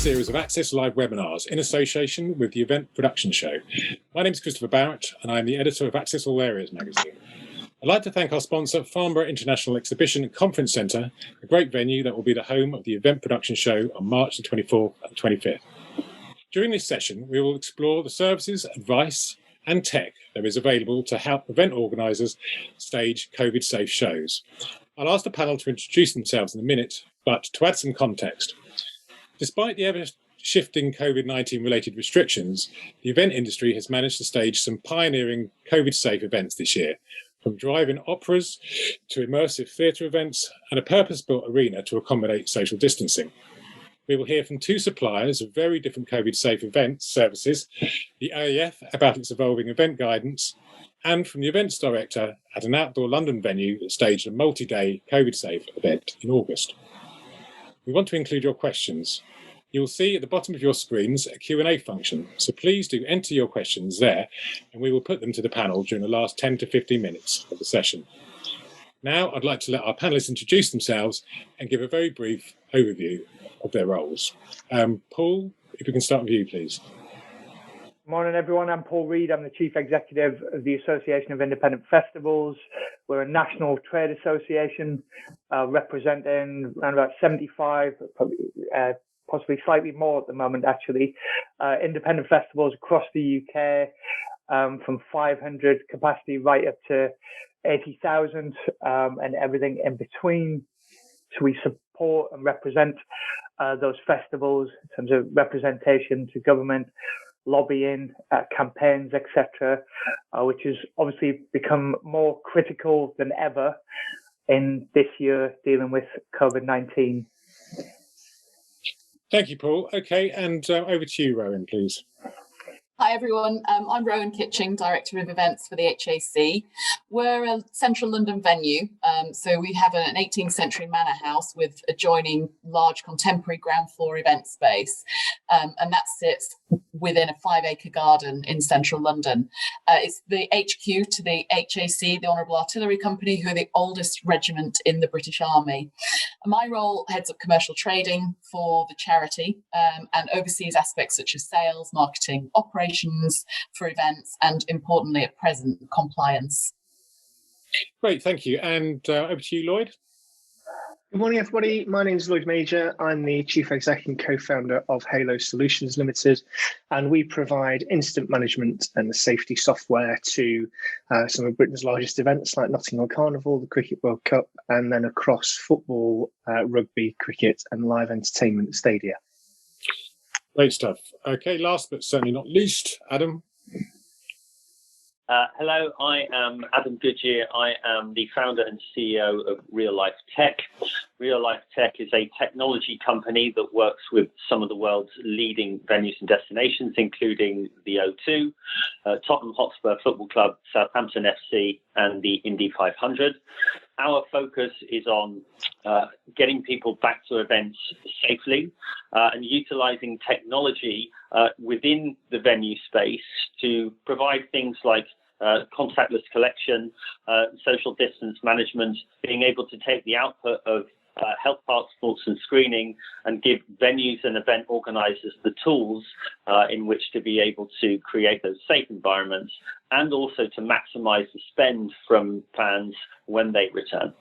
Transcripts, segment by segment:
series of Access Live webinars in association with the Event Production Show. My name is Christopher Barrett and I'm the editor of Access All Areas magazine. I'd like to thank our sponsor, Farnborough International Exhibition and Conference Centre, a great venue that will be the home of the Event Production Show on March the 24th and 25th. During this session, we will explore the services, advice and tech that is available to help event organisers stage COVID-safe shows. I'll ask the panel to introduce themselves in a minute, but to add some context. Despite the ever-shifting COVID-19 related restrictions, the event industry has managed to stage some pioneering COVID-safe events this year, from drive-in operas to immersive theatre events and a purpose-built arena to accommodate social distancing. We will hear from two suppliers of very different COVID-safe event services, the AAF about its evolving event guidance, and from the events director at an outdoor London venue that staged a multi-day COVID-safe event in August. We want to include your questions. You will see at the bottom of your screens a Q&A function, so please do enter your questions there and we will put them to the panel during the last 10 to 15 minutes of the session. Now I'd like to let our panellists introduce themselves and give a very brief overview of their roles. Paul, if we can start with you, please. Morning, everyone. I'm Paul Reid. I'm the Chief Executive of the Association of Independent Festivals. We're a national trade association representing around about 75, possibly slightly more at the moment, actually, independent festivals across the UK, from 500 capacity right up to 80,000 and everything in between. So we support and represent those festivals in terms of representation to government, lobbying, campaigns, etc., which has obviously become more critical than ever in this year dealing with COVID-19. Thank you, Paul. Okay, and over to you, Rowan, please. Hi everyone, I'm Rowan Kitching, Director of Events for the HAC. We're a central London venue, so we have an 18th century manor house with adjoining large contemporary ground floor event space, and that sits within a 5-acre garden in central London. It's the HQ to the HAC, the Honourable Artillery Company, who are the oldest regiment in the British Army. My role heads up commercial trading for the charity and oversees aspects such as sales, marketing, operations for events, and importantly at present, compliance. Great, thank you. And over to you, Lloyd. Good morning, everybody. My name is Lloyd Major. I'm the Chief Exec and co-founder of Halo Solutions Limited, and we provide incident management and safety software to some of Britain's largest events like Nottingham Carnival, the Cricket World Cup, and then across football, rugby, cricket, and live entertainment stadia. Great stuff. Okay, last but certainly not least, Adam. Hello, I am Adam Goodyear. I am the founder and CEO of Real Life Tech. Real Life Tech is a technology company that works with some of the world's leading venues and destinations, including the O2, Tottenham Hotspur Football Club, Southampton FC, and the Indy 500. Our focus is on getting people back to events safely and utilising technology within the venue space to provide things like contactless collection, social distance management, being able to take the output of health passports and screening and give venues and event organisers the tools in which to be able to create those safe environments and also to maximise the spend from fans when they return.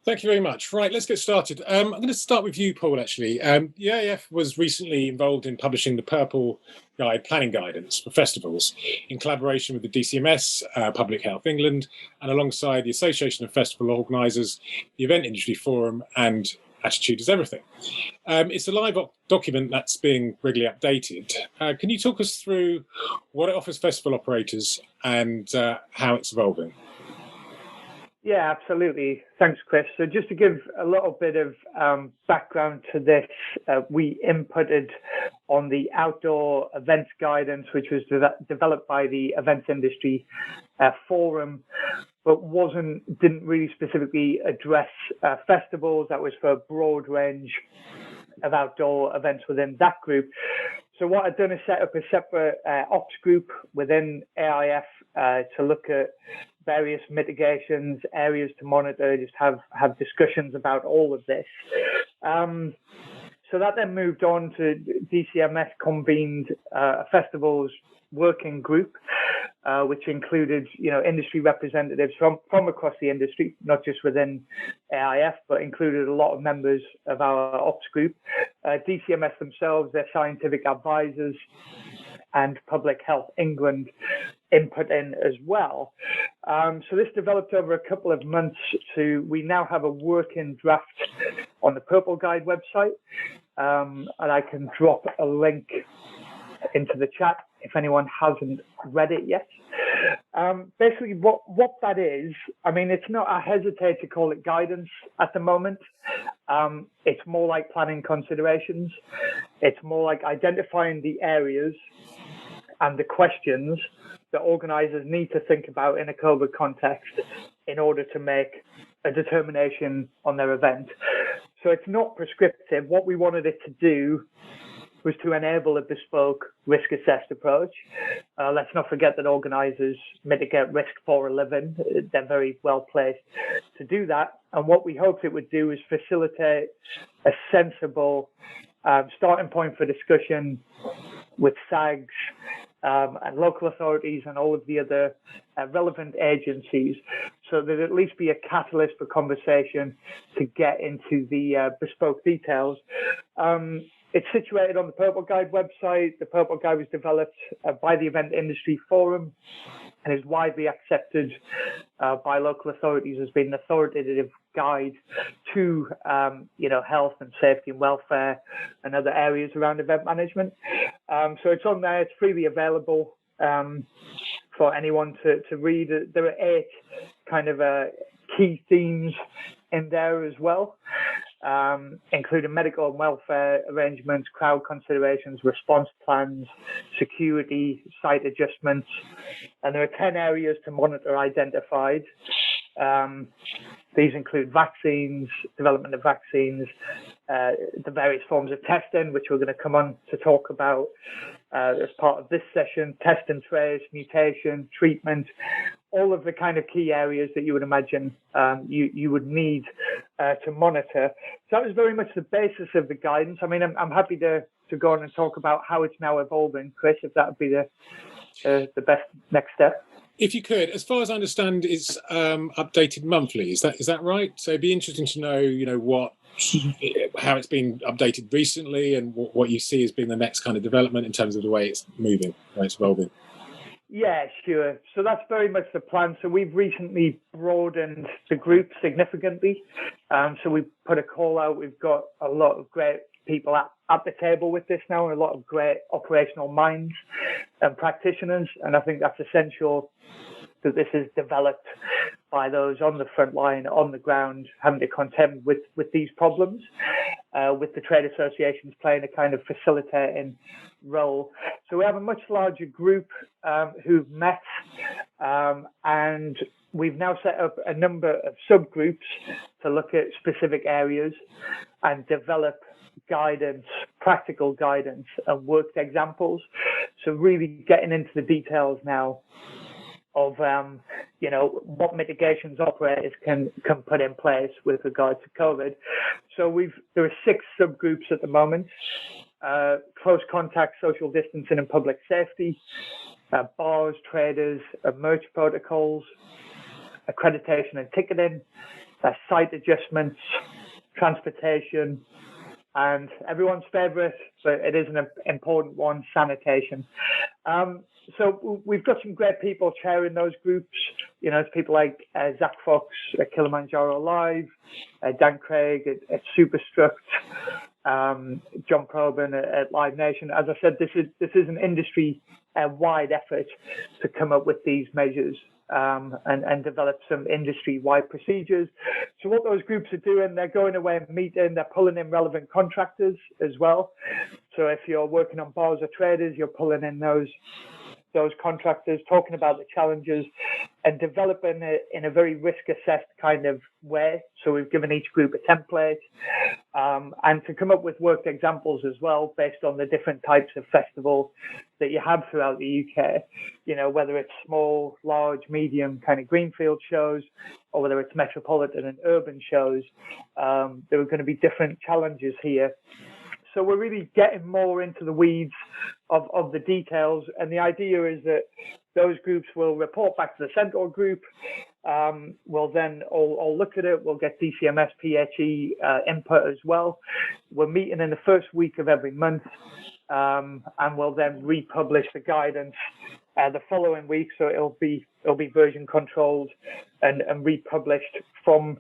Thank you very much. Right, let's get started. I'm going to start with you, Paul, actually. The AAF was recently involved in publishing the Purple Guide planning guidance for festivals in collaboration with the DCMS, Public Health England, and alongside the Association of Festival Organisers, the Event Industry Forum, and Attitude is Everything. It's a live document that's being regularly updated. Can you talk us through what it offers festival operators and how it's evolving? Yeah, absolutely. Thanks, Chris. So just to give a little bit of background to this, we inputted on the outdoor events guidance, which was developed by the Events Industry Forum, but didn't really specifically address festivals. That was for a broad range of outdoor events within that group. So what I've done is set up a separate ops group within AIF to look at various mitigations, areas to monitor, just have discussions about all of this. So that then moved on to DCMS convened a festivals working group, which included, industry representatives from across the industry, not just within AIF, but included a lot of members of our ops group, DCMS themselves, their scientific advisors, and Public Health England input in as well. So this developed over a couple of months we now have a working draft on the Purple Guide website, and I can drop a link into the chat if anyone hasn't read it yet. Basically, what that is, it's not, I hesitate to call it guidance at the moment. It's more like planning considerations. It's more like identifying the areas and the questions that organizers need to think about in a COVID context in order to make a determination on their event. So it's not prescriptive. What we wanted it to do was to enable a bespoke risk-assessed approach. Let's not forget that organizers mitigate risk for a living. They're very well placed to do that. And what we hoped it would do is facilitate a sensible starting point for discussion with SAGs and local authorities and all of the other relevant agencies, so that at least be a catalyst for conversation to get into the bespoke details. It's situated on the Purple Guide website. The Purple Guide was developed by the Event Industry Forum and is widely accepted by local authorities as being an authoritative guide to health and safety and welfare and other areas around event management. So it's on there. It's freely available for anyone to read. There are 8 kind of key themes in there as well, including medical and welfare arrangements, crowd considerations, response plans, security, site adjustments, and there are 10 areas to monitor identified. These include vaccines, development of vaccines, the various forms of testing, which we're going to come on to talk about as part of this session, test and trace, mutation, treatment, all of the kind of key areas that you would imagine you would need to monitor. So that was very much the basis of the guidance. I'm happy to go on and talk about how it's now evolving, Chris, if that would be the best next step. If you could, as far as I understand, it's updated monthly. Is that right? So it'd be interesting to know, how it's been updated recently and what you see as being the next kind of development in terms of the way it's moving, how it's evolving. Yeah, sure. So that's very much the plan. So we've recently broadened the group significantly. So we put a call out. We've got a lot of great people at the table with this now, and a lot of great operational minds and practitioners. And I think that's essential that this is developed by those on the front line, on the ground, having to contend with these problems, with the trade associations playing a kind of facilitating role. So we have a much larger group who've met, and we've now set up a number of subgroups to look at specific areas and develop guidance, practical guidance, and worked examples. So really getting into the details now of what mitigations operators can put in place with regard to COVID. So there are 6 subgroups at the moment: close contact, social distancing and public safety, bars, traders, merge protocols, accreditation and ticketing, site adjustments, transportation, and everyone's favorite, but it is an important one, sanitation. So we've got some great people chairing those groups. It's people like Zach Fox at Kilimanjaro Live, Dan Craig at Superstruct, John Probin at Live Nation. As I said, this is an industry-wide effort to come up with these measures and develop some industry-wide procedures. So what those groups are doing, they're going away and meeting, they're pulling in relevant contractors as well. So if you're working on bars or traders, you're pulling in those contractors, talking about the challenges and developing it in a very risk-assessed kind of way. So we've given each group a template and to come up with worked examples as well based on the different types of festival that you have throughout the UK, whether it's small, large, medium kind of greenfield shows, or whether it's metropolitan and urban shows. There are going to be different challenges here. So we're really getting more into the weeds of the details. And the idea is that those groups will report back to the Centaur group. We'll then all look at it. We'll get DCMS, PHE input as well. We're meeting in the first week of every month, and we'll then republish the guidance the following week. So it'll be version controlled and republished from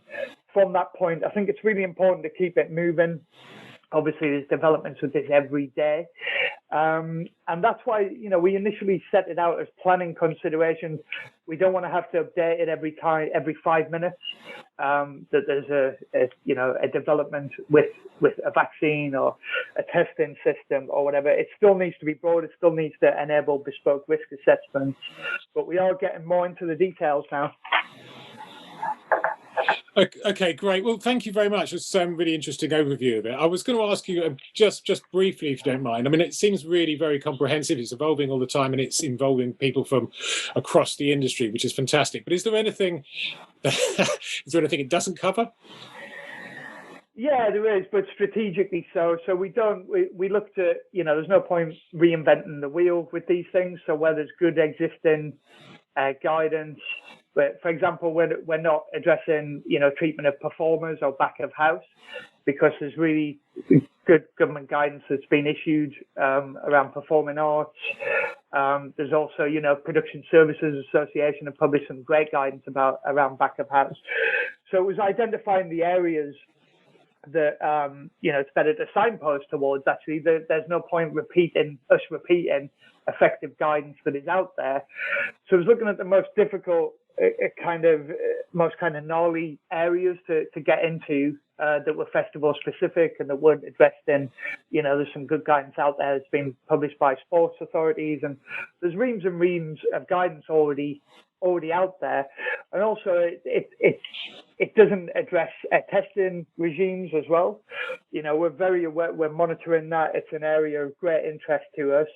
that point. I think it's really important to keep it moving. Obviously, there's developments with this every day. And that's why, we initially set it out as planning considerations. We don't want to have to update it every 5 minutes. That there's a development with a vaccine or a testing system or whatever. It still needs to be broad. It still needs to enable bespoke risk assessments. But we are getting more into the details now. Okay, great. Well, thank you very much. It's a really interesting overview of it. I was going to ask you just briefly, if you don't mind. I mean, it seems really very comprehensive. It's evolving all the time, and it's involving people from across the industry, which is fantastic. But is there anything it doesn't cover? Yeah, there is, but strategically so. So we looked at, there's no point reinventing the wheel with these things. So where there's good existing guidance. But for example, we're not addressing, treatment of performers or back of house, because there's really good government guidance that's been issued around performing arts. There's also, Production Services Association have published some great guidance around back of house. So it was identifying the areas that it's better to signpost towards. Actually, there's no point repeating effective guidance that is out there. So I was looking at the most difficult, most gnarly areas to get into that were festival specific and that weren't addressed in. There's some good guidance out there that's been published by sports authorities, and there's reams and reams of guidance already out there. And also it doesn't address testing regimes as well. We're very aware, we're monitoring that. It's an area of great interest to us.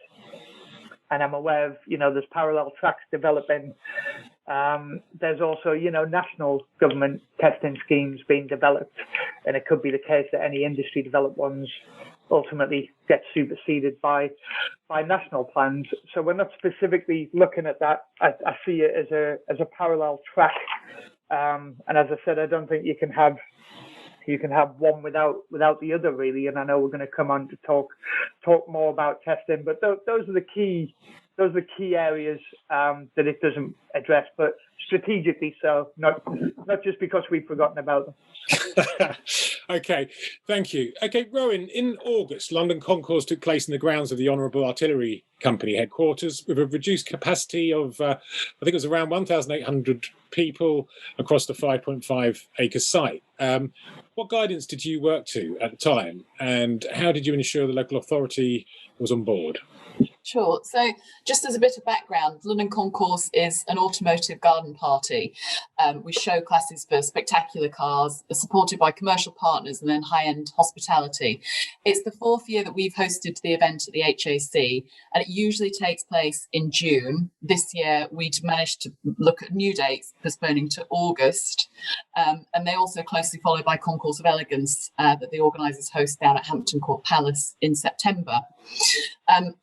And I'm aware of, there's parallel tracks developing. There's also, national government testing schemes being developed. And it could be the case that any industry developed ones ultimately get superseded by national plans. So we're not specifically looking at that. I see it as a parallel track. And as I said, I don't think you can have one without the other, really. And I know we're going to come on to talk more about testing, but those are the key areas that it doesn't address, but strategically so, not just because we've forgotten about them. Okay, thank you. Okay, Rowan, in August, London Concourse took place in the grounds of the Honourable Artillery Company headquarters with a reduced capacity of, I think it was around 1,800 people across the 5.5 acre site. What guidance did you work to at the time, and how did you ensure the local authority was on board? Sure. So just as a bit of background, London Concourse is an automotive garden party. We show classes for spectacular cars, supported by commercial partners and then high-end hospitality. It's the fourth year that we've hosted the event at the HAC, and it usually takes place in June. This year, we'd managed to look at new dates, postponing to August. And they also closely followed by Concourse of Elegance that the organisers host down at Hampton Court Palace in September.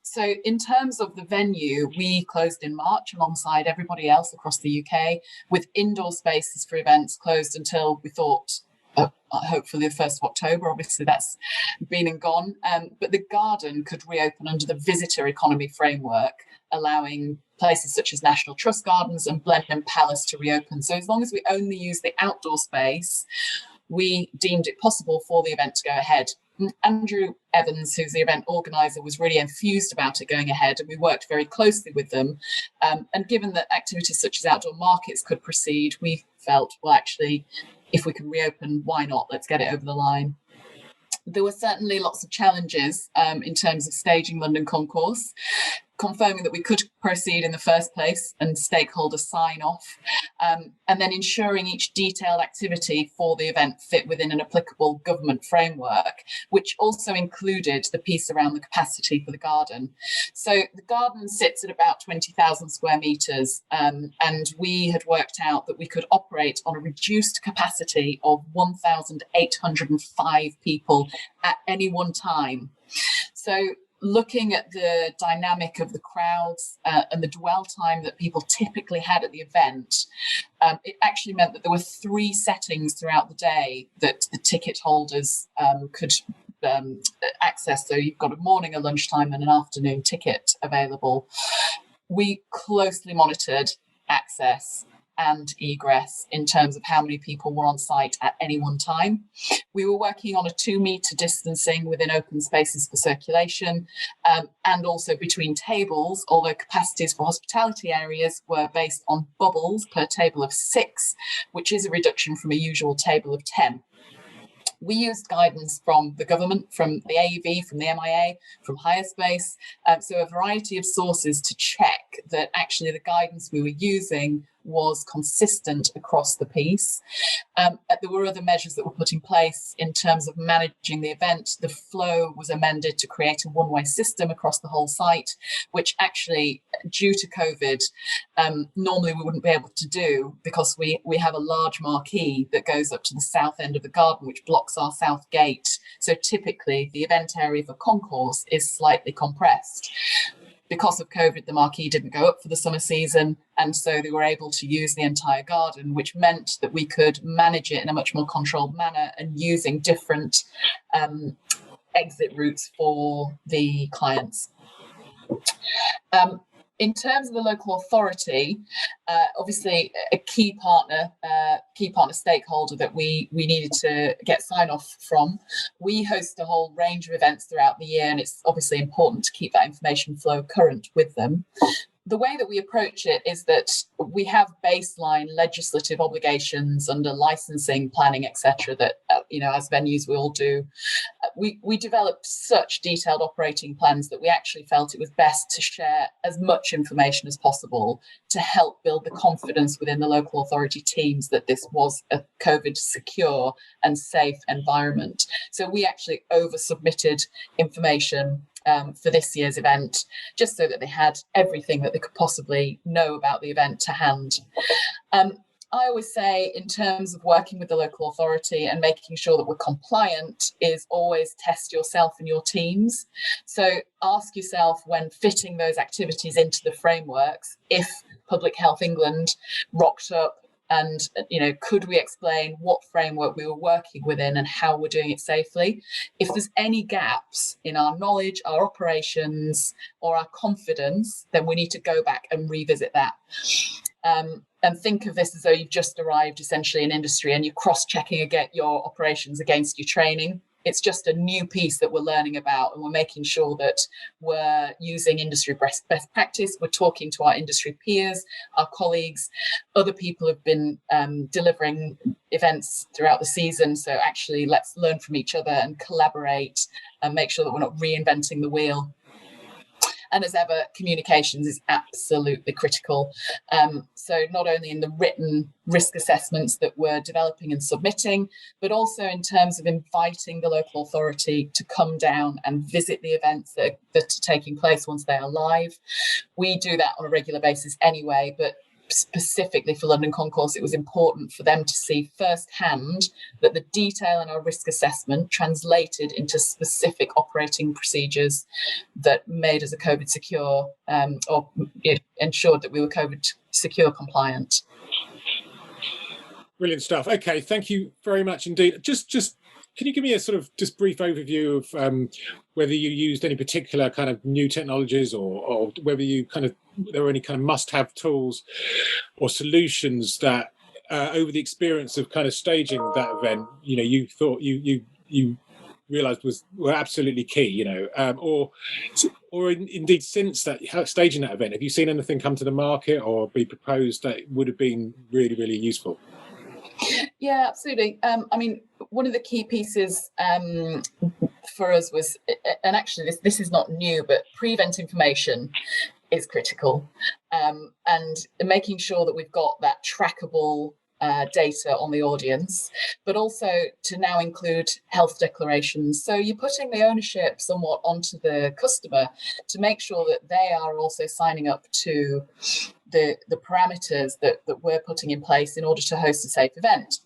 So in terms of the venue, we closed in March alongside everybody else across the UK, with indoor spaces for events closed until we thought hopefully the 1st of October. Obviously that's been and gone, but the garden could reopen under the visitor economy framework, allowing places such as National Trust Gardens and Blenheim Palace to reopen. So as long as we only use the outdoor space, we deemed it possible for the event to go ahead. Andrew Evans, who's the event organiser, was really enthused about it going ahead, and we worked very closely with them. And given that activities such as outdoor markets could proceed, we felt, well, actually, if we can reopen, why not? Let's get it over the line. There were certainly lots of challenges in terms of staging London Concourse, confirming that we could proceed in the first place and stakeholder sign off, and then ensuring each detailed activity for the event fit within an applicable government framework, which also included the piece around the capacity for the garden. So the garden sits at about 20,000 square metres, and we had worked out that we could operate on a reduced capacity of 1,805 people at any one time. So looking at the dynamic of the crowds and the dwell time that people typically had at the event, it actually meant that there were 3 settings throughout the day that the ticket holders could access. So you've got a morning, a lunchtime, and an afternoon ticket available. We closely monitored access and egress in terms of how many people were on site at any one time. We were working on a 2-meter distancing within open spaces for circulation, and also between tables, although capacities for hospitality areas were based on bubbles per table of 6, which is a reduction from a usual table of 10. We used guidance from the government, from the AEV, from the MIA, from Higher Space, so a variety of sources to check that actually the guidance we were using was consistent across the piece. There were other measures that were put in place in terms of managing the event. The flow was amended to create a one-way system across the whole site, which actually, due to COVID, normally we wouldn't be able to do, because we have a large marquee that goes up to the south end of the garden, which blocks our south gate. So typically the event area for concourse is slightly compressed. Because of COVID, the marquee didn't go up for the summer season, and so they were able to use the entire garden, which meant that we could manage it in a much more controlled manner and using different exit routes for the clients. In terms of the local authority, obviously a key partner stakeholder that we needed to get sign-off from. We host a whole range of events throughout the year, and it's obviously important to keep that information flow current with them. The way that we approach it is that we have baseline legislative obligations under licensing, planning, etc. that, as venues we all do. We developed such detailed operating plans that we actually felt it was best to share as much information as possible to help build the confidence within the local authority teams that this was a COVID secure and safe environment. So we actually over-submitted information for this year's event, just so that they had everything that they could possibly know about the event to hand. I always say, in terms of working with the local authority and making sure that we're compliant, is always test yourself and your teams. So ask yourself, when fitting those activities into the frameworks, if Public Health England rocked up and, could we explain what framework we were working within and how we're doing it safely? If there's any gaps in our knowledge, our operations, or our confidence, then we need to go back and revisit that. And think of this as though you've just arrived essentially in industry and you're cross-checking your operations against your training. It's just a new piece that we're learning about, and we're making sure that we're using industry best practice. We're talking to our industry peers, our colleagues. Other people have been delivering events throughout the season. So actually, let's learn from each other and collaborate and make sure that we're not reinventing the wheel. And as ever, communications is absolutely critical. So not only in the written risk assessments that we're developing and submitting, but also in terms of inviting the local authority to come down and visit the events that are taking place once they are live. We do that on a regular basis anyway, but specifically for London Concourse, it was important for them to see firsthand that the detail in our risk assessment translated into specific operating procedures that made us a COVID secure, or ensured that we were COVID secure compliant. Brilliant stuff. Okay, thank you very much indeed. Just can you give me a sort of just brief overview of whether you used any particular kind of new technologies, or whether you there were any kind of must-have tools or solutions that over the experience of kind of staging that event, you thought you realized were absolutely key, or indeed since that staging that event, have you seen anything come to the market or be proposed that would have been really, really useful? Yeah, absolutely. One of the key pieces for us was, and actually this is not new, but pre-event information is critical, and making sure that we've got that trackable data on the audience, but also to now include health declarations. So you're putting the ownership somewhat onto the customer to make sure that they are also signing up to the parameters that we're putting in place in order to host a safe event.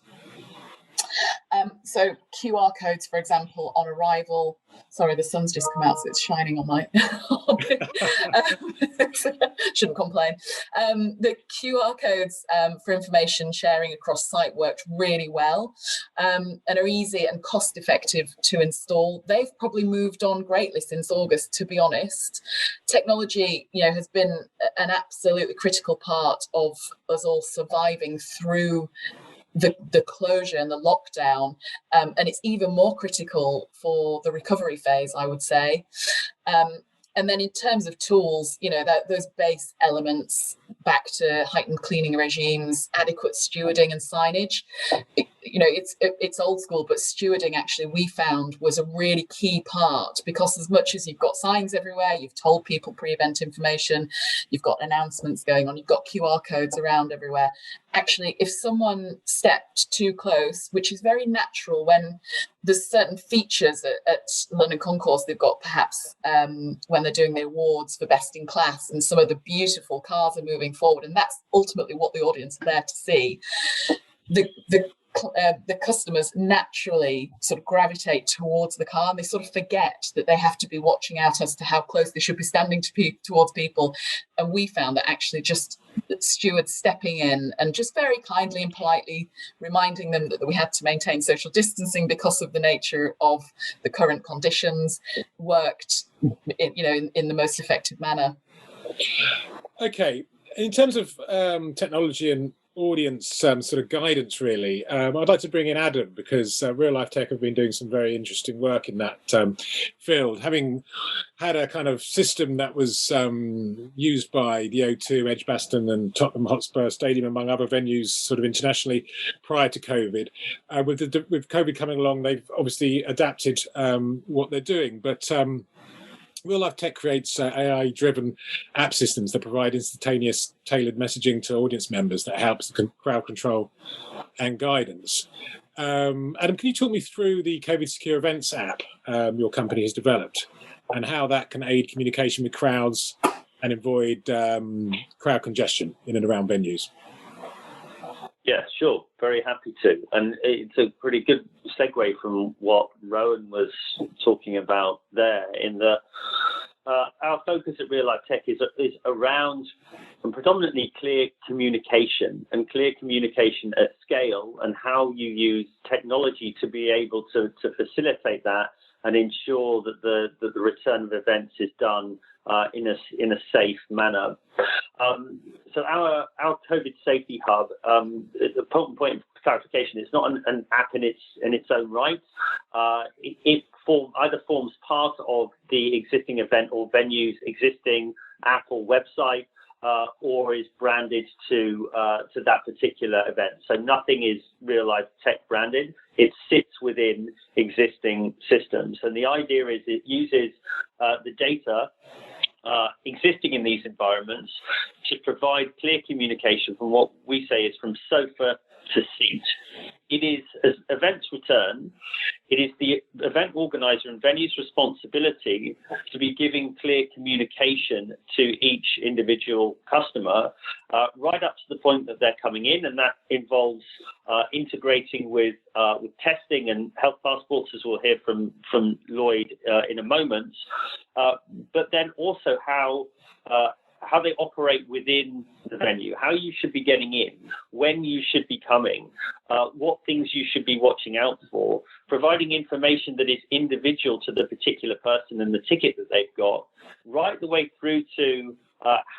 So QR codes, for example, on arrival. Sorry, the sun's just come out, so it's shining on my. Shouldn't complain. The QR codes for information sharing across site worked really well, and are easy and cost effective to install. They've probably moved on greatly since August, to be honest. Technology, has been an absolutely critical part of us all surviving through the closure and the lockdown, and it's even more critical for the recovery phase, I would say. And then in terms of tools, those base elements, back to heightened cleaning regimes, adequate stewarding and signage. It's old school, but stewarding actually we found was a really key part, because as much as you've got signs everywhere, you've told people pre-event information, you've got announcements going on, you've got QR codes around everywhere. Actually, if someone stepped too close, which is very natural when there's certain features at London Concourse, they've got perhaps when they're doing the awards for best in class, and some of the beautiful cars are moving forward, and that's ultimately what the audience are there to see. The customers naturally sort of gravitate towards the car, and they sort of forget that they have to be watching out as to how close they should be standing towards people. And we found that actually just stewards stepping in and just very kindly and politely reminding them that we had to maintain social distancing because of the nature of the current conditions worked in the most effective manner. Okay, in terms of technology and audience sort of guidance, really, I'd like to bring in Adam, because Real Life Tech have been doing some very interesting work in that field, having had a kind of system that was used by the O2, Edgbaston and Tottenham Hotspur Stadium, among other venues sort of internationally prior to COVID. With COVID coming along, they've obviously adapted what they're doing, but Real Life Tech creates AI-driven app systems that provide instantaneous tailored messaging to audience members that helps crowd control and guidance. Adam, can you talk me through the COVID Secure Events app your company has developed, and how that can aid communication with crowds and avoid crowd congestion in and around venues? Yeah, sure. Very happy to. And it's a pretty good segue from what Rowan was talking about there, in that our focus at Real Life Tech is around and predominantly clear communication, and clear communication at scale, and how you use technology to be able to facilitate that and ensure that the return of events is done in a safe manner. So our COVID Safety Hub, the important point of clarification, it's not an app in its own right. It either forms part of the existing event or venue's existing app or website, or is branded to that particular event. So nothing is Real Life Tech branded. It sits within existing systems. And the idea is it uses the data existing in these environments to provide clear communication from what we say is from sofa to seat. It is, as events return, it is the event organizer and venue's responsibility to be giving clear communication to each individual customer right up to the point that they're coming in, and that involves integrating with testing and health passports, as we'll hear from Lloyd in a moment, but then also how they operate within the venue, how you should be getting in, when you should be coming, what things you should be watching out for, providing information that is individual to the particular person and the ticket that they've got, right the way through to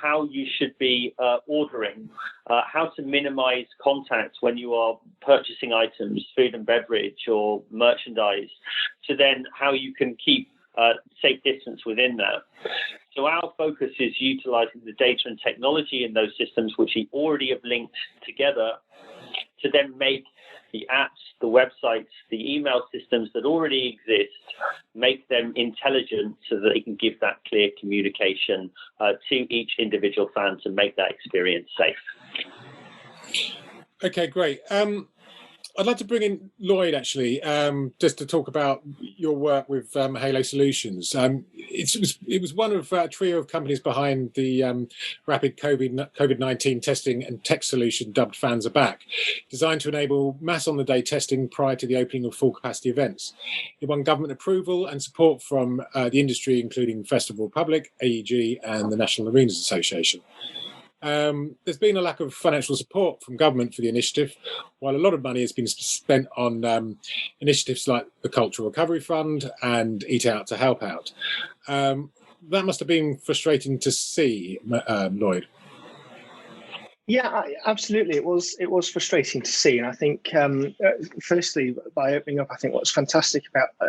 how you should be ordering, how to minimize contact when you are purchasing items, food and beverage or merchandise, to then how you can keep safe distance within that. So our focus is utilizing the data and technology in those systems, which we already have linked together, to then make the apps, the websites, the email systems that already exist, make them intelligent so that they can give that clear communication to each individual fan to make that experience safe. Okay, great. I'd like to bring in Lloyd, actually, just to talk about your work with Halo Solutions. It was one of a trio of companies behind the rapid COVID-19 testing and tech solution dubbed Fans Are Back, designed to enable mass on-the-day testing prior to the opening of full-capacity events. It won government approval and support from the industry, including Festival Republic, AEG, and the National Arenas Association. There's been a lack of financial support from government for the initiative, while a lot of money has been spent on initiatives like the Cultural Recovery Fund and Eat Out to Help Out. That must have been frustrating to see, Lloyd. Yeah, absolutely. It was frustrating to see, and I think firstly, by opening up, I think what's fantastic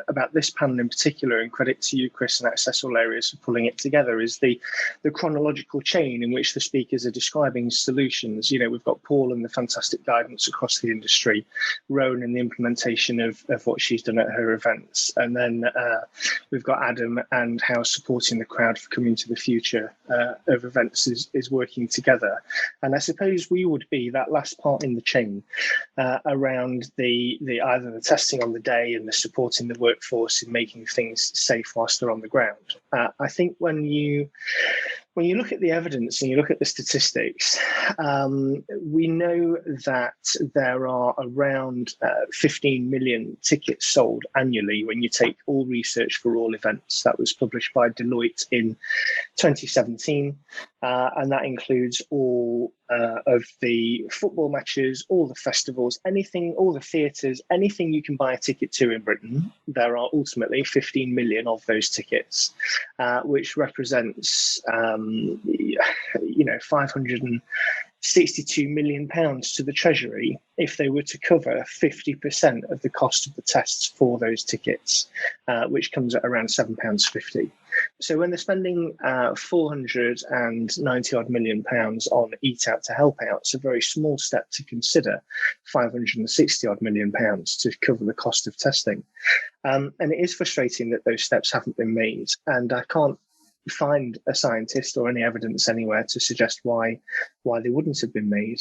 about this panel in particular, and credit to you, Chris, and Access All Areas for pulling it together, is the chronological chain in which the speakers are describing solutions. You know, we've got Paul and the fantastic guidance across the industry, Rowan and the implementation of what she's done at her events, and then we've got Adam and how supporting the crowd for coming to the future of events is working together. And I suppose we would be that last part in the chain around the either the testing on the day and the supporting the workforce in making things safe whilst they're on the ground. I think when you look at the evidence and you look at the statistics, we know that there are around 15 million tickets sold annually when you take all research for all events. That was published by Deloitte in 2017, and that includes all of the football matches, all the festivals, anything, all the theatres, anything you can buy a ticket to in Britain. There are ultimately 15 million of those tickets, which represents 562 million pounds to the Treasury if they were to cover 50% of the cost of the tests for those tickets, which comes at around £7.50. So when they're spending 490 odd million pounds on Eat Out to Help Out, it's a very small step to consider 560 odd million pounds to cover the cost of testing. And it is frustrating that those steps haven't been made. And I can't find a scientist or any evidence anywhere to suggest why they wouldn't have been made.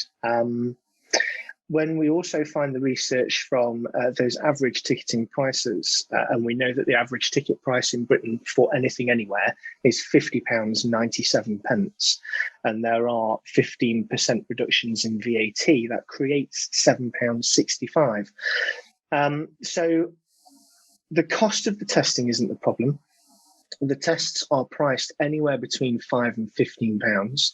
When we also find the research from those average ticketing prices, and we know that the average ticket price in Britain for anything anywhere is £50.97, and there are 15% reductions in VAT, that creates £7.65. So the cost of the testing isn't the problem. The tests are priced anywhere between £5 and £15.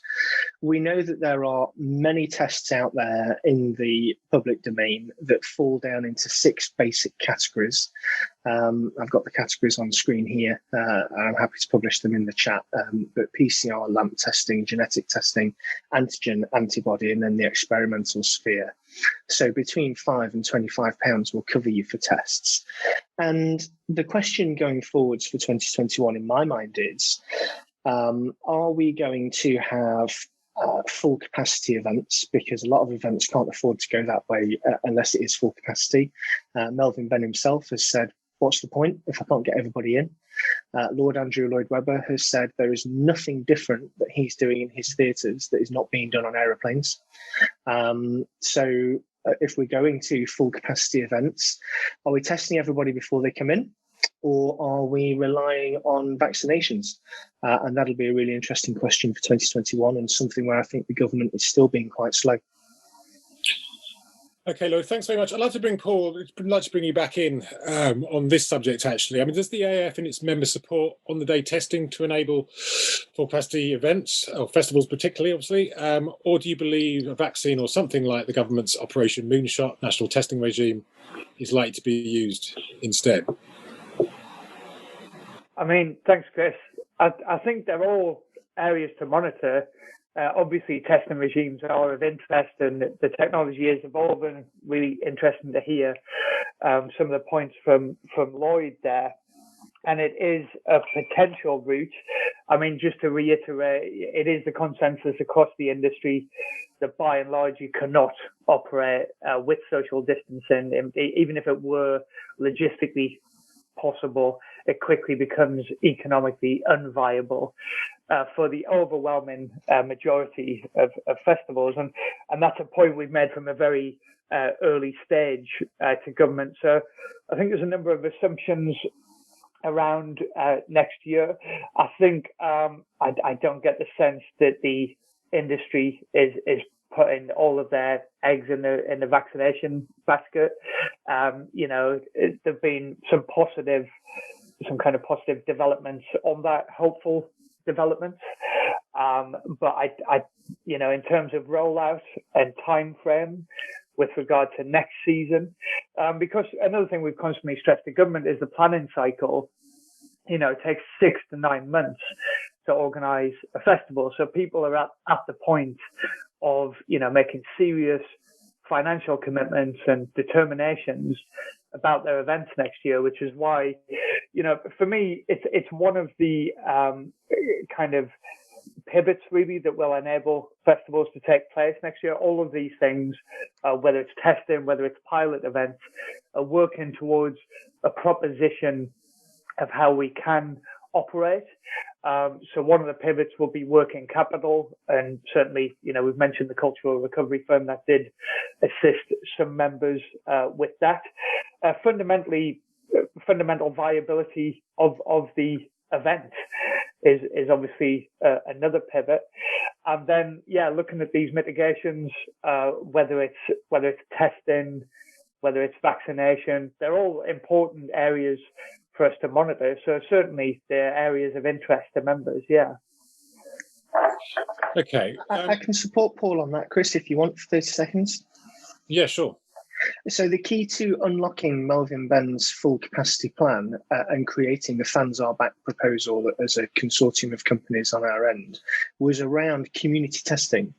We know that there are many tests out there in the public domain that fall down into 6 basic categories. I've got the categories on screen here, and I'm happy to publish them in the chat. But PCR, LAMP testing, genetic testing, antigen, antibody, and then the experimental sphere. So between £5 and £25 will cover you for tests. And the question going forwards for 2021 in my mind is, are we going to have full capacity events? Because a lot of events can't afford to go that way unless it is full capacity. Melvin Benn himself has said, what's the point if I can't get everybody in? Lord Andrew Lloyd Webber has said there is nothing different that he's doing in his theatres that is not being done on aeroplanes. So if we're going to full capacity events, are we testing everybody before they come in? Or are we relying on vaccinations? And that'll be a really interesting question for 2021, and something where I think the government is still being quite slow. Okay, Lloyd, thanks very much. I'd like to bring Paul, I'd like to bring you back in on this subject, actually. I mean, does the AAF and its members support on-the-day testing to enable full-capacity events, or festivals particularly, obviously? Or do you believe a vaccine or something like the government's Operation Moonshot national testing regime is likely to be used instead? I mean, thanks, Chris. I think they're all areas to monitor. Obviously, testing regimes are of interest, and the technology is evolving. Really interesting to hear some of the points from Lloyd there. And it is a potential route. I mean, just to reiterate, it is the consensus across the industry that by and large you cannot operate with social distancing. Even if it were logistically possible, it quickly becomes economically unviable. for the overwhelming majority of festivals. And that's a point we've made from a very early stage to government. So I think there's a number of assumptions around next year. I think I don't get the sense that the industry is putting all of their eggs in the vaccination basket. There've been some kind of positive developments on that, hopeful developments. But in terms of rollout and time frame with regard to next season, because another thing we've constantly stressed to government is the planning cycle. It takes 6 to 9 months to organise a festival. So people are at the point of, making serious financial commitments and determinations about their events next year, which is why, for me, it's one of the kind of pivots really that will enable festivals to take place next year. All of these things, whether it's testing, whether it's pilot events, are working towards a proposition of how we can operate. So one of the pivots will be working capital, and certainly, we've mentioned the Cultural Recovery Fund that did assist some members with that. Fundamental viability of the event is obviously another pivot. And then, looking at these mitigations, whether it's testing, whether it's vaccination, they're all important areas for us to monitor. So certainly they're areas of interest to members. Yeah. Okay. I can support Paul on that, Chris, if you want, for 30 seconds. Yeah, sure. So the key to unlocking Melvin Benn's full capacity plan and creating the Fans Are Back proposal as a consortium of companies on our end was around community testing,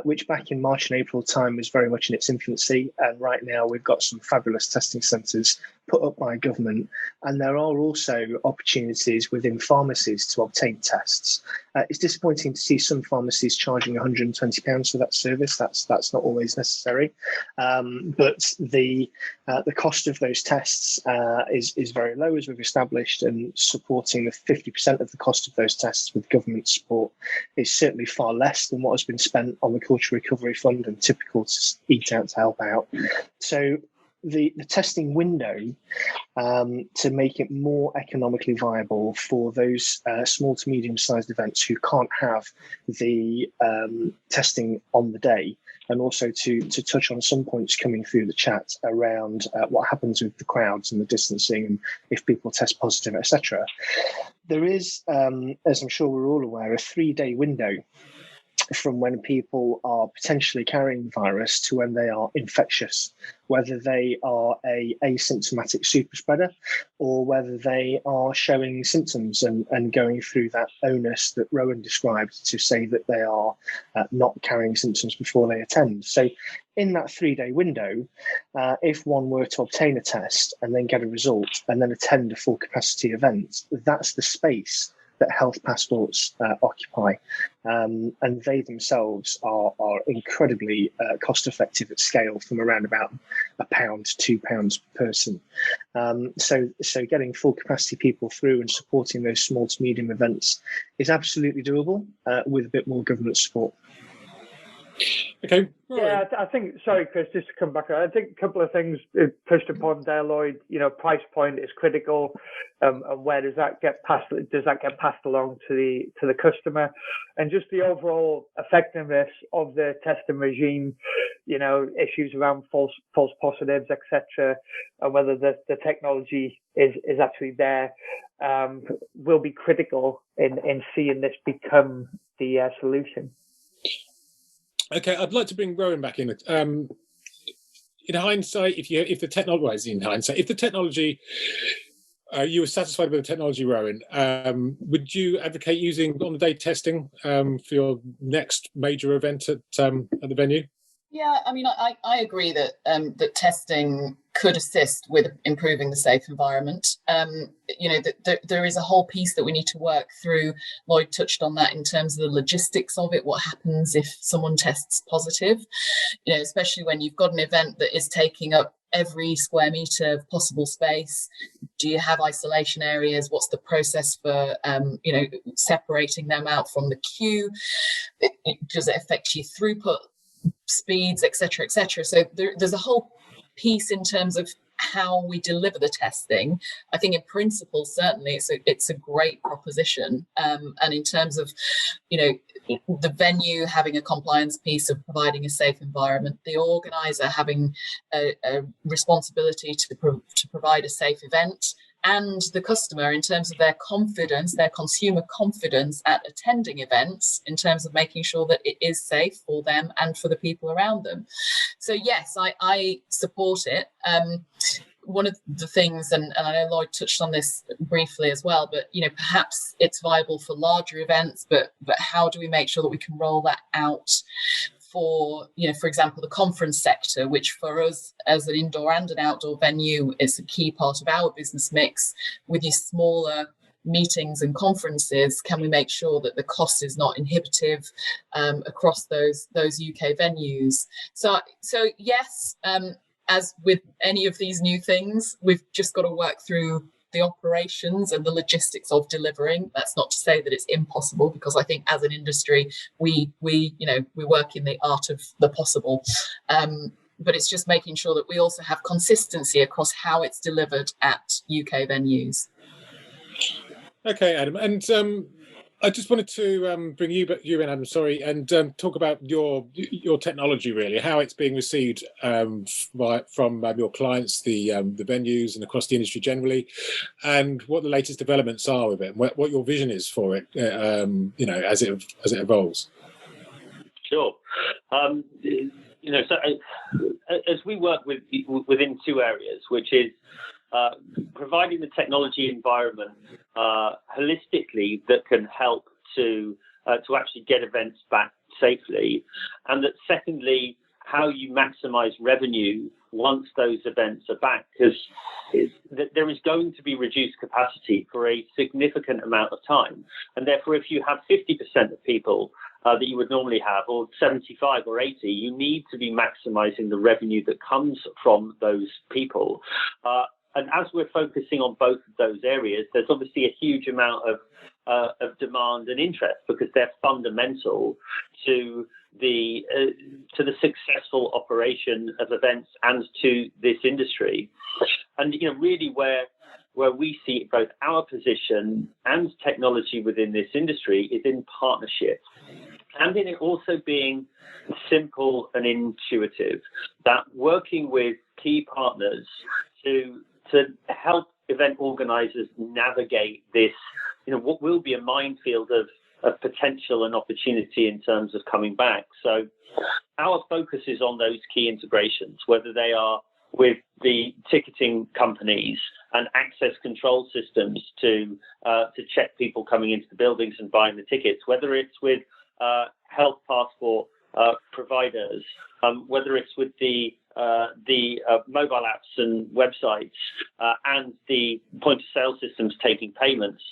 which back in March and April time was very much in its infancy. And right now we've got some fabulous testing centres put up by government. And there are also opportunities within pharmacies to obtain tests. It's disappointing to see some pharmacies charging £120 for that service. That's not always necessary. But the cost of those tests is very low, as we've established, and supporting the 50% of the cost of those tests with government support is certainly far less than what has been spent on the Cultural Recovery Fund and typical to Eat Out to help out. So the testing window to make it more economically viable for those small to medium-sized events who can't have the testing on the day, and also to touch on some points coming through the chat around what happens with the crowds and the distancing and if people test positive, etc. There is, as I'm sure we're all aware, a 3-day window from when people are potentially carrying the virus to when they are infectious, whether they are a asymptomatic super spreader or whether they are showing symptoms and going through that onus that Rowan described to say that they are not carrying symptoms before they attend. So in that 3-day window, if one were to obtain a test and then get a result and then attend a full capacity event, that's the space that health passports occupy. And they themselves are incredibly cost effective at scale, from around about £1 to £2 per person. So getting full capacity people through and supporting those small to medium events is absolutely doable with a bit more government support. Okay. Yeah, I think, sorry, Chris, just to come back, I think a couple of things touched upon there, Lloyd. Price point is critical. And where does that get passed? Does that get passed along to the customer? And just the overall effectiveness of the testing regime, issues around false positives, etc., and whether the technology is actually there, will be critical in seeing this become the solution. Okay, I'd like to bring Rowan back in. In hindsight, if the technology, you were satisfied with the technology, Rowan, would you advocate using on-the-day testing for your next major event at the venue? Yeah, I mean, I agree that that testing could assist with improving the safe environment. There is a whole piece that we need to work through. Lloyd touched on that in terms of the logistics of it. What happens if someone tests positive? Especially when you've got an event that is taking up every square meter of possible space? Do you have isolation areas? What's the process for separating them out from the queue? Does it affect your throughput speeds, etc., etc.? So there's a whole piece in terms of how we deliver the testing. I think in principle, certainly it's a great proposition. And in terms of, the venue having a compliance piece of providing a safe environment, the organizer having a responsibility to provide a safe event, and the customer in terms of their confidence, their consumer confidence at attending events, in terms of making sure that it is safe for them and for the people around them. So yes, I support it. One of the things, and I know Lloyd touched on this briefly as well, but perhaps it's viable for larger events, but how do we make sure that we can roll that out for, for example, the conference sector, which for us as an indoor and an outdoor venue is a key part of our business mix. With your smaller meetings and conferences, can we make sure that the cost is not inhibitive across those UK venues? So yes, as with any of these new things, we've just got to work through the operations and the logistics of delivering. That's not to say that it's impossible, because I think as an industry, we work in the art of the possible. But it's just making sure that we also have consistency across how it's delivered at UK venues. Okay, Adam, and I just wanted to bring you in, Adam, sorry, and talk about your technology, really, how it's being received from your clients, the venues, and across the industry generally, and what the latest developments are with it, and what your vision is for it, as it evolves. Sure. So as we work within two areas, which is providing the technology environment holistically that can help to actually get events back safely, and that secondly, how you maximize revenue once those events are back, because there is going to be reduced capacity for a significant amount of time, and therefore if you have 50% of people that you would normally have, or 75 or 80, you need to be maximizing the revenue that comes from those people. And as we're focusing on both of those areas, there's obviously a huge amount of demand and interest, because they're fundamental to the successful operation of events and to this industry. And really where we see both our position and technology within this industry is in partnership, and in it also being simple and intuitive, that working with key partners to help event organizers navigate this, what will be a minefield of potential and opportunity in terms of coming back. So our focus is on those key integrations, whether they are with the ticketing companies and access control systems to check people coming into the buildings and buying the tickets, whether it's with health passport providers, whether it's with the mobile apps and websites and the point of sale systems taking payments,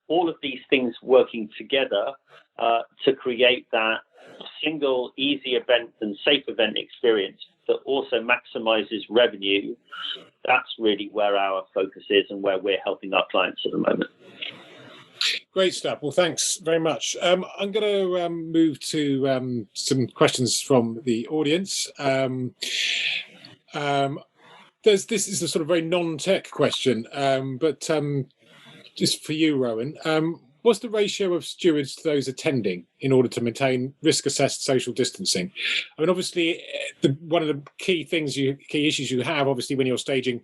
all of these things working together to create that single, easy event and safe event experience that also maximizes revenue. That's really where our focus is and where we're helping our clients at the moment. Great stuff. Well, thanks very much. I'm going to move to some questions from the audience. This is a sort of very non-tech question, but just for you, Rowan. What's the ratio of stewards to those attending in order to maintain risk-assessed social distancing? I mean, obviously, one of the key issues you have, obviously, when you're staging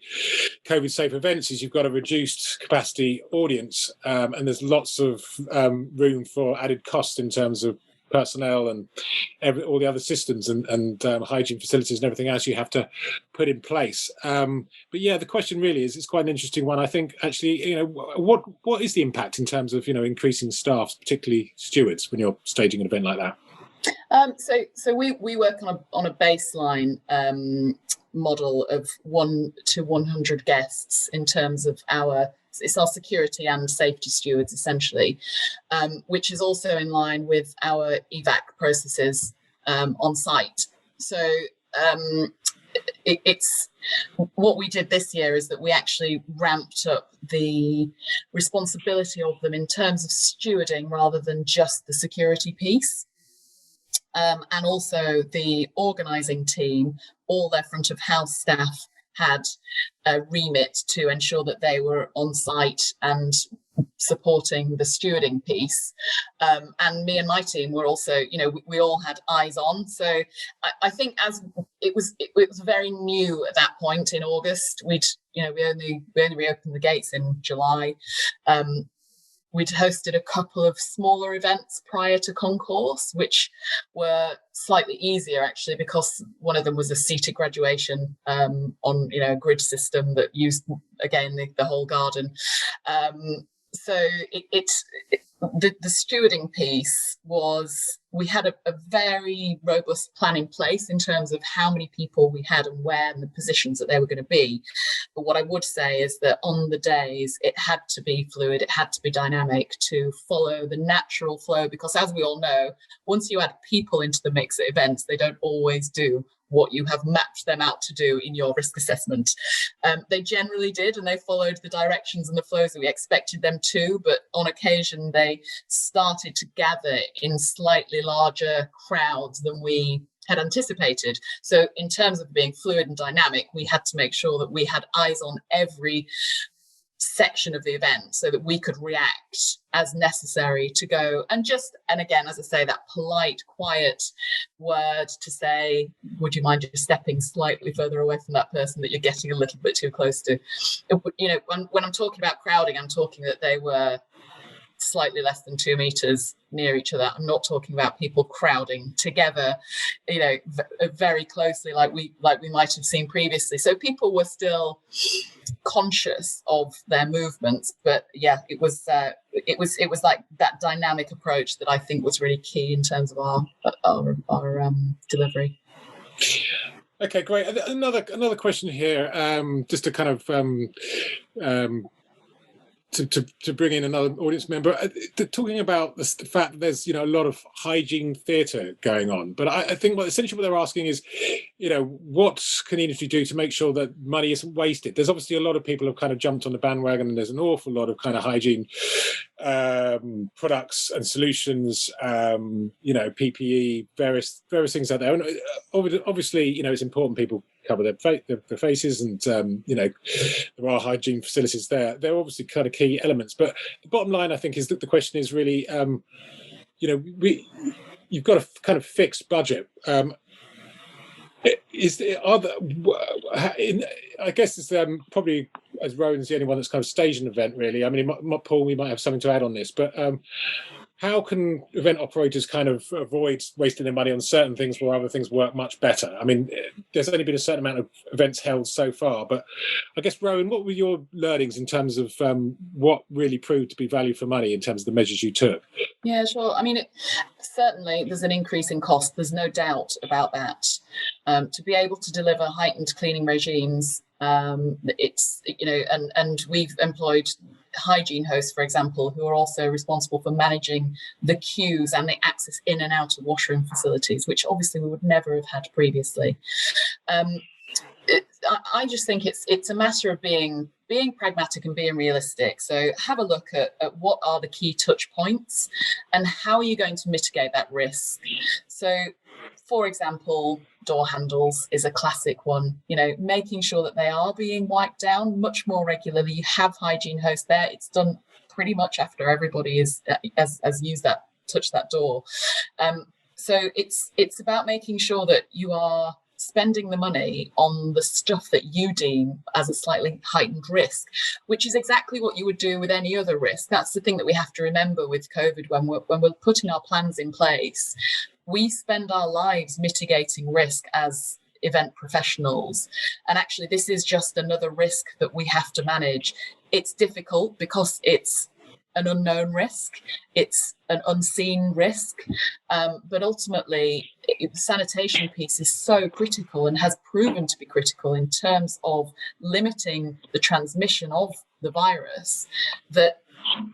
COVID-safe events is you've got a reduced capacity audience, and there's lots of room for added cost in terms of personnel and all the other systems and hygiene facilities and everything else you have to put in place. But yeah, the question really is, it's quite an interesting one. I think actually, what is the impact in terms of, increasing staff, particularly stewards, when you're staging an event like that? So we work on a baseline model of 1 to 100 guests in terms of it's our security and safety stewards, essentially, which is also in line with our evac processes on site. So it's what we did this year is that we actually ramped up the responsibility of them in terms of stewarding rather than just the security piece. And also the organising team, all their front of house staff had a remit to ensure that they were on site and supporting the stewarding piece. And me and my team were also, we all had eyes on. So I think as it was very new at that point in August. We only reopened the gates in July. We'd hosted a couple of smaller events prior to concourse, which were slightly easier actually, because one of them was a seated graduation on a grid system that used again the whole garden. So the stewarding piece was, we had a very robust plan in place in terms of how many people we had and where and the positions that they were going to be. But what I would say is that on the days, it had to be fluid, it had to be dynamic to follow the natural flow, because as we all know, once you add people into the mix at events, they don't always do what you have mapped them out to do in your risk assessment. They generally did, and they followed the directions and the flows that we expected them to, but on occasion they started to gather in slightly larger crowds than we had anticipated. So in terms of being fluid and dynamic, we had to make sure that we had eyes on every section of the event so that we could react as necessary to go and again, as I say, that polite, quiet word to say, would you mind just stepping slightly further away from that person that you're getting a little bit too close to? When I'm talking about crowding, I'm talking that they were slightly less than 2 meters near each other. I'm not talking about people crowding together, very closely like we might have seen previously. So people were still conscious of their movements, but yeah, it was like that dynamic approach that I think was really key in terms of our delivery. Okay, great. Another question here, just to kind of to bring in another audience member, talking about the fact that there's a lot of hygiene theatre going on, but I think essentially what they're asking is, what can the industry do to make sure that money isn't wasted? There's obviously a lot of people have kind of jumped on the bandwagon, and there's an awful lot of kind of hygiene products and solutions, PPE, various things out there, and obviously it's important people cover their faces, and there are hygiene facilities there. They're obviously kind of key elements, but the bottom line I think is that the question is really, you've got a kind of fixed budget. I guess it's probably, as Rowan's the only one that's kind of staged an event really. I mean, Paul, we might have something to add on this, but how can event operators kind of avoid wasting their money on certain things where other things work much better? I mean, there's only been a certain amount of events held so far, but I guess, Rowan, what were your learnings in terms of what really proved to be value for money in terms of the measures you took? Yeah, sure. I mean, certainly there's an increase in cost. There's no doubt about that. To be able to deliver heightened cleaning regimes, it's, and we've employed hygiene hosts, for example, who are also responsible for managing the queues and the access in and out of washroom facilities, which obviously we would never have had previously. I just think it's a matter of being pragmatic and being realistic. So have a look at what are the key touch points and how are you going to mitigate that risk. So, for example, door handles is a classic one, making sure that they are being wiped down much more regularly. You have hygiene hosts there. It's done pretty much after everybody has touched that door. So it's about making sure that you are spending the money on the stuff that you deem as a slightly heightened risk, which is exactly what you would do with any other risk. That's the thing that we have to remember with COVID when we're putting our plans in place. We spend our lives mitigating risk as event professionals. And actually, this is just another risk that we have to manage. It's difficult because it's an unknown risk, it's an unseen risk, but ultimately the sanitation piece is so critical and has proven to be critical in terms of limiting the transmission of the virus that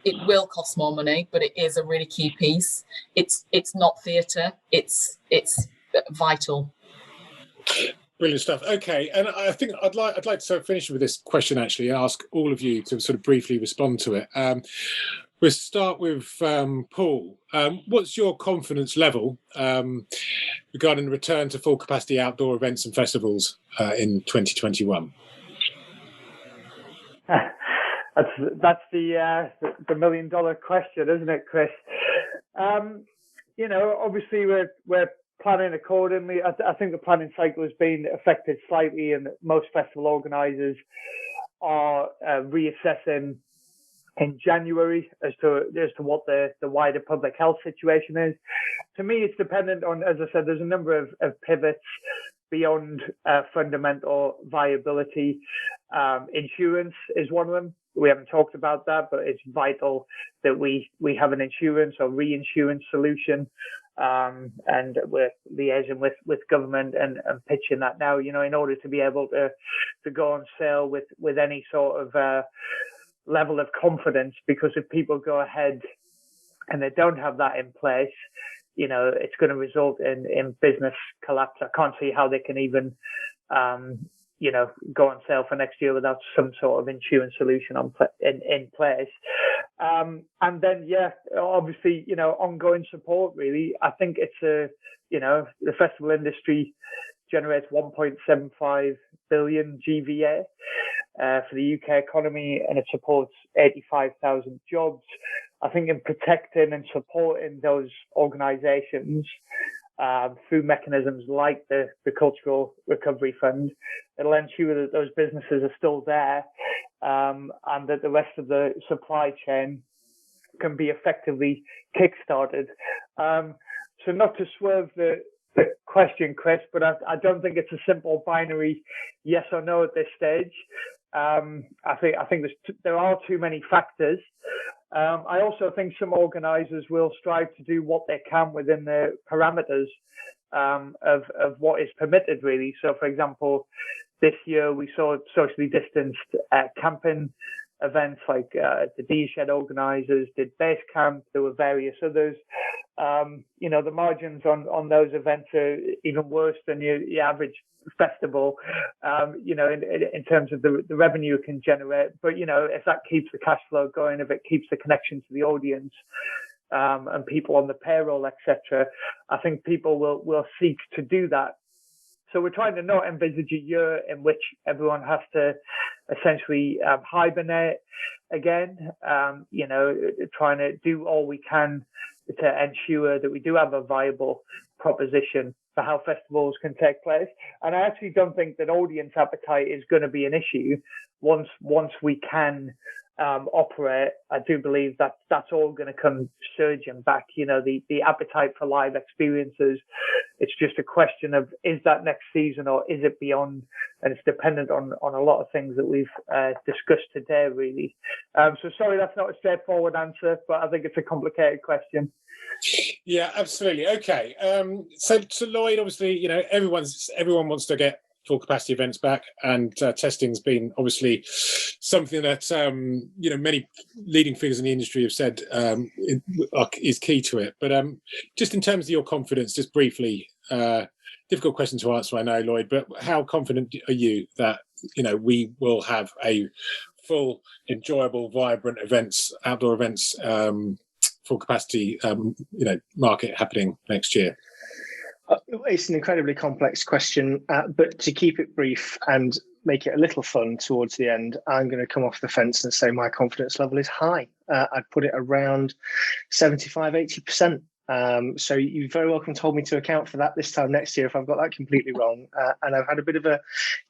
it will cost more money, but it is a really key piece. It's not theatre, it's vital. Brilliant stuff. Okay, and I think I'd like to sort of finish with this question, actually, and ask all of you to sort of briefly respond to it. We'll start with Paul. What's your confidence level regarding the return to full capacity outdoor events and festivals in 2021? That's the $1 million question, isn't it, Chris? Obviously we're planning accordingly. I think the planning cycle has been affected slightly, and most festival organisers are reassessing in January as to what the wider public health situation is. To me, it's dependent on, as I said, there's a number of pivots beyond fundamental viability. Insurance is one of them. We haven't talked about that, but it's vital that we have an insurance or reinsurance solution. And we're liaising with government and pitching that now, in order to be able to go on sale with any sort of level of confidence, because if people go ahead and they don't have that in place, it's going to result in business collapse. I can't see how they can even go on sale for next year without some sort of insurance solution in place. And then, obviously, ongoing support, really. I think it's the festival industry generates 1.75 billion GVA for the UK economy, and it supports 85,000 jobs. I think in protecting and supporting those organisations through mechanisms like the Cultural Recovery Fund, it'll ensure that those businesses are still there, and that the rest of the supply chain can be effectively kick-started. So not to swerve the question, Chris, but I don't think it's a simple binary yes or no at this stage. I think there are too many factors. I also think some organisers will strive to do what they can within the parameters of what is permitted, really. So, for example, this year we saw socially distanced camping events, like the D-Shed organisers did base camp. There were various others. The margins on those events are even worse than your average festival, in terms of the revenue it can generate. But, if that keeps the cash flow going, if it keeps the connection to the audience, and people on the payroll, etc., I think people will seek to do that. So we're trying to not envisage a year in which everyone has to essentially hibernate again, trying to do all we can to ensure that we do have a viable proposition for how festivals can take place. And I actually don't think that audience appetite is going to be an issue once we can operate. I do believe that that's all going to come surging back. The appetite for live experiences. It's just a question of, is that next season or is it beyond? And it's dependent on a lot of things that we've discussed today, really. So sorry, that's not a straightforward answer, but I think it's a complicated question. Yeah, absolutely. Okay. So Lloyd, obviously, everyone wants to get full capacity events back, and testing's been obviously something that many leading figures in the industry have said is key to it. But just in terms of your confidence, just briefly, difficult question to answer, I know, Lloyd, but how confident are you that we will have a full, enjoyable, vibrant outdoor events, full capacity market happening next year? It's an incredibly complex question, but to keep it brief and make it a little fun towards the end, I'm going to come off the fence and say my confidence level is high. I'd put it around 75-80%. So you're very welcome to hold me to account for that this time next year if I've got that completely wrong. And I've had a bit of a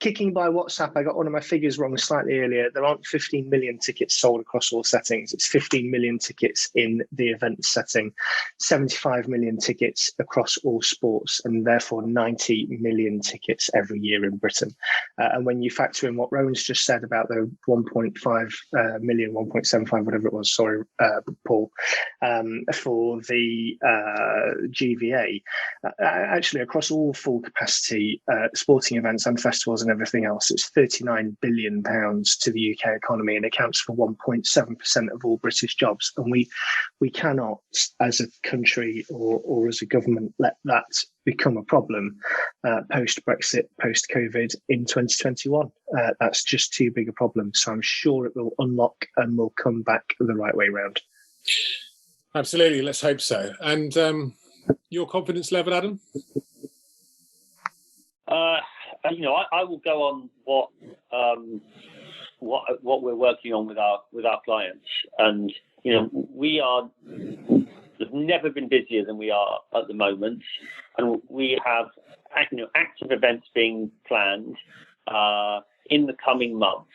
kicking by WhatsApp. I got one of my figures wrong slightly earlier. There aren't 15 million tickets sold across all settings. It's 15 million tickets in the event setting, 75 million tickets across all sports, and therefore 90 million tickets every year in Britain. And when you factor in what Rowan's just said about the 1.5 million, 1.75, whatever it was, sorry, Paul, for the GVA, actually across all full capacity sporting events and festivals and everything else, it's £39 billion to the UK economy and accounts for 1.7% of all British jobs. And we cannot, as a country or as a government, let that become a problem post-Brexit, post-COVID in 2021. That's just too big a problem. So I'm sure it will unlock and will come back the right way round. Absolutely, let's hope so. And your confidence level, Adam? I will go on what we're working on with our clients, and we are. We've never been busier than we are at the moment, and we have active events being planned in the coming months.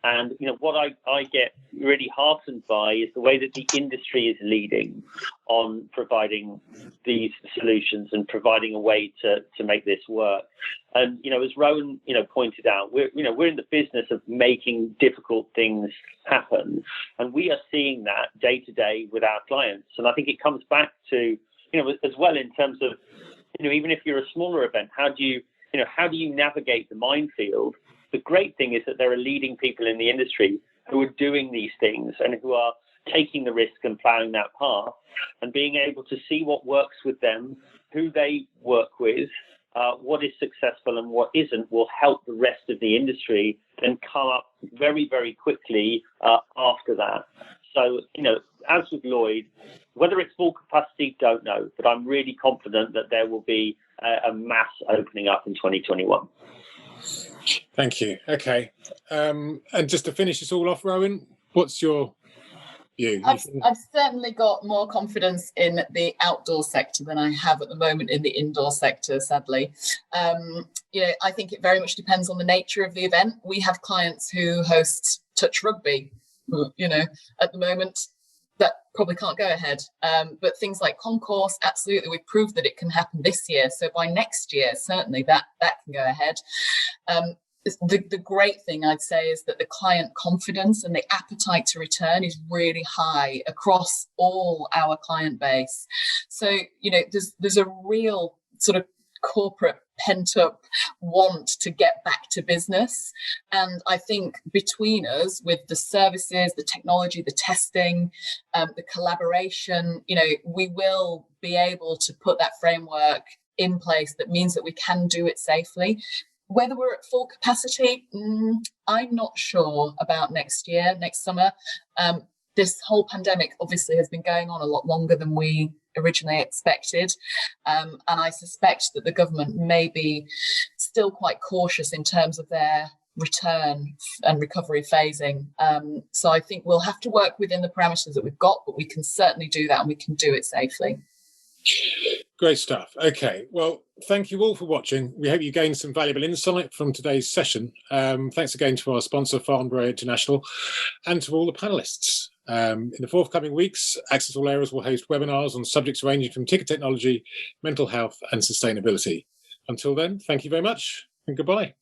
And what I get really heartened by is the way that the industry is leading on providing these solutions and providing a way to make this work. And as Rowan pointed out, we're in the business of making difficult things happen, and we are seeing that day to day with our clients. And I think it comes back to as well in terms of even if you're a smaller event, how do you navigate the minefield? The great thing is that there are leading people in the industry who are doing these things and who are taking the risk and ploughing that path, and being able to see what works with them, who they work with, what is successful and what isn't, will help the rest of the industry and come up very, very quickly after that. So, as with Lloyd, whether it's full capacity, don't know, but I'm really confident that there will be a mass opening up in 2021. Thank you. Okay. And just to finish this all off, Rowan, what's your view? I've certainly got more confidence in the outdoor sector than I have at the moment in the indoor sector, sadly. I think it very much depends on the nature of the event. We have clients who host touch rugby, at the moment. That probably can't go ahead. But things like concourse, absolutely, we've proved that it can happen this year. So by next year, certainly that can go ahead. The great thing I'd say is that the client confidence and the appetite to return is really high across all our client base. So, there's a real sort of corporate pent-up want to get back to business. And I think between us, with the services, the technology, the testing, the collaboration, we will be able to put that framework in place that means that we can do it safely. Whether we're at full capacity, I'm not sure about next summer. This whole pandemic obviously has been going on a lot longer than we originally expected. And I suspect that the government may be still quite cautious in terms of their return and recovery phasing. So I think we'll have to work within the parameters that we've got, but we can certainly do that, and we can do it safely. Great stuff. Okay, well, thank you all for watching. We hope you gained some valuable insight from today's session. Thanks again to our sponsor, Farnborough International, and to all the panelists. In the forthcoming weeks, Access All Areas will host webinars on subjects ranging from ticket technology, mental health and sustainability. Until then, thank you very much and goodbye.